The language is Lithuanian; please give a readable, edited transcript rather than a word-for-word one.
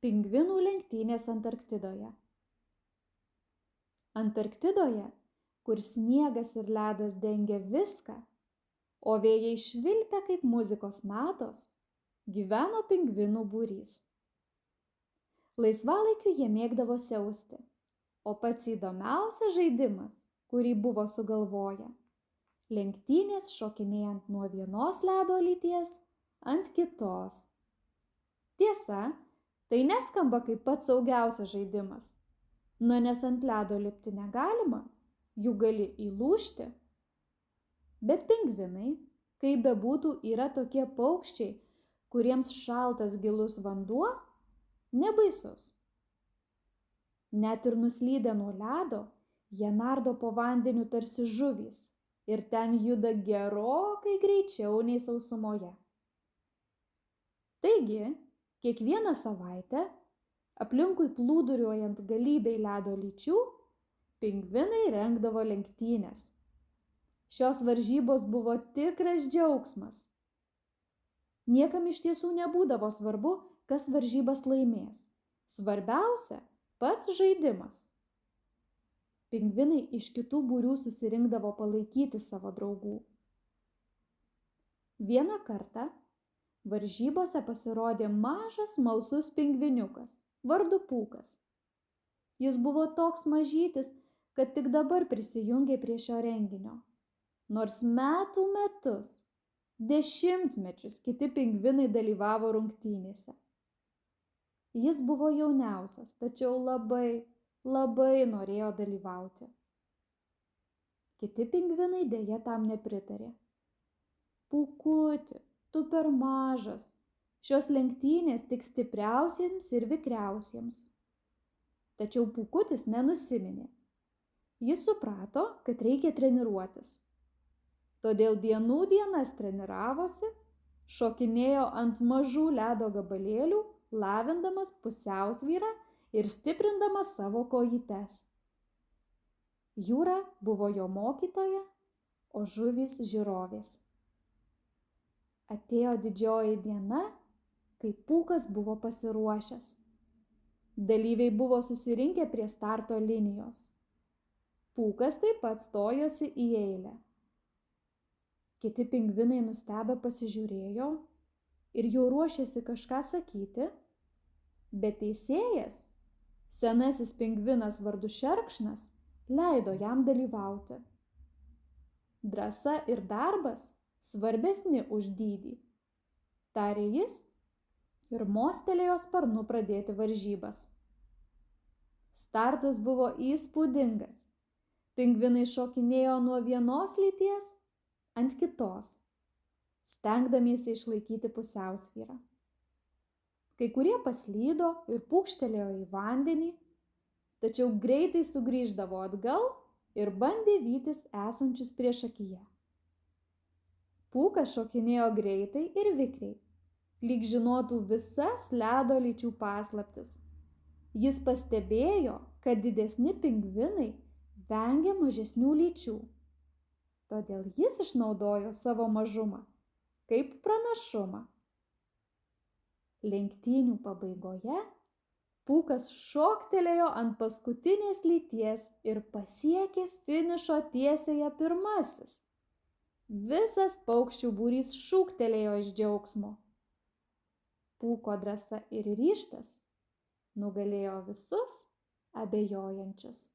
Pingvinų lenktynės Antarktidoje. Antarktidoje, kur sniegas ir ledas dengia viską, o vėjai švilpia kaip muzikos natos, gyveno pingvinų būrys. Laisvalaikiu jie mėgdavo siausti, o pats įdomiausias žaidimas, kurį buvo sugalvoję – lenktynės šokinėjant nuo vienos ledo lyties ant kitos. Tiesa, tai neskamba kaip pats saugiausias žaidimas, nes ant ledo lipti negalima, jų gali įlūžti. Bet pingvinai, kaip bebūtų, yra tokie paukščiai, kuriems šaltas gilus vanduo nebaisus. Net ir nuslydę nuo ledo, jie nardo po vandeniu tarsi žuvys ir ten juda gerokai greičiau nei sausumoje. Taigi, kiekvieną savaitę, aplinkui plūduriuojant galybei ledo lyčių, pingvinai rengdavo lenktynės. Šios varžybos buvo tikras džiaugsmas. Niekam iš tiesų nebūdavo svarbu, kas varžybas laimės. Svarbiausia – pats žaidimas. Pingvinai iš kitų būrių susirinkdavo palaikyti savo draugų. Vieną kartą varžybose pasirodė mažas smalsus pingviniukas, vardu Pūkas. Jis buvo toks mažytis, kad tik dabar prisijungė prie šio renginio. Nors metų metus, dešimtmečius kiti pingvinai dalyvavo rungtynėse. Jis buvo jauniausias, tačiau labai norėjo dalyvauti. Kiti pingvinai deja tam nepritarė. Pūkuti, tu per mažas, šios lenktynės tik stipriausiems ir vikriausiems. Tačiau Pūkutis nenusiminė. Jis suprato, kad reikia treniruotis. Todėl dienų dienas treniravosi, šokinėjo ant mažų ledo gabalėlių, lavindamas pusiausvyrą ir stiprindamas savo kojytes. Jūra buvo jo mokytoja, o žuvys žiūrovės. Atėjo didžioji diena, kai Pūkas buvo pasiruošęs. Dalyviai buvo susirinkę prie starto linijos. Pūkas taip pat stojosi į eilę. Kiti pingvinai nustebę pasižiūrėjo ir jau ruošėsi kažką sakyti, bet teisėjas, senasis pingvinas vardu Šerkšnas, leido jam dalyvauti. Drąsa ir darbas svarbesni už dydį, tarė jis ir mostelėjo sparnu pradėti varžybas. Startas buvo įspūdingas. Pingvinai šokinėjo nuo vienos lyties ant kitos, stengdamiesi išlaikyti pusiausvyrą. Kai kurie paslydo ir pūkštelėjo į vandenį, tačiau greitai sugrįždavo atgal ir bandė vytis esančius priešakyje. Pūkas šokinėjo greitai ir vikriai, lyg žinotų visas ledo lyčių paslaptis. Jis pastebėjo, kad didesni pingvinai vengia mažesnių lyčių. Todėl jis išnaudojo savo mažumą kaip pranašumą. Lenktynių pabaigoje Pūkas šoktelėjo ant paskutinės lyties ir pasiekė finišo tiesiąją pirmasis. Visas paukščių būrys šūktelėjo iš džiaugsmo. Pūko drąsa ir ryžtas nugalėjo visus abejojančius.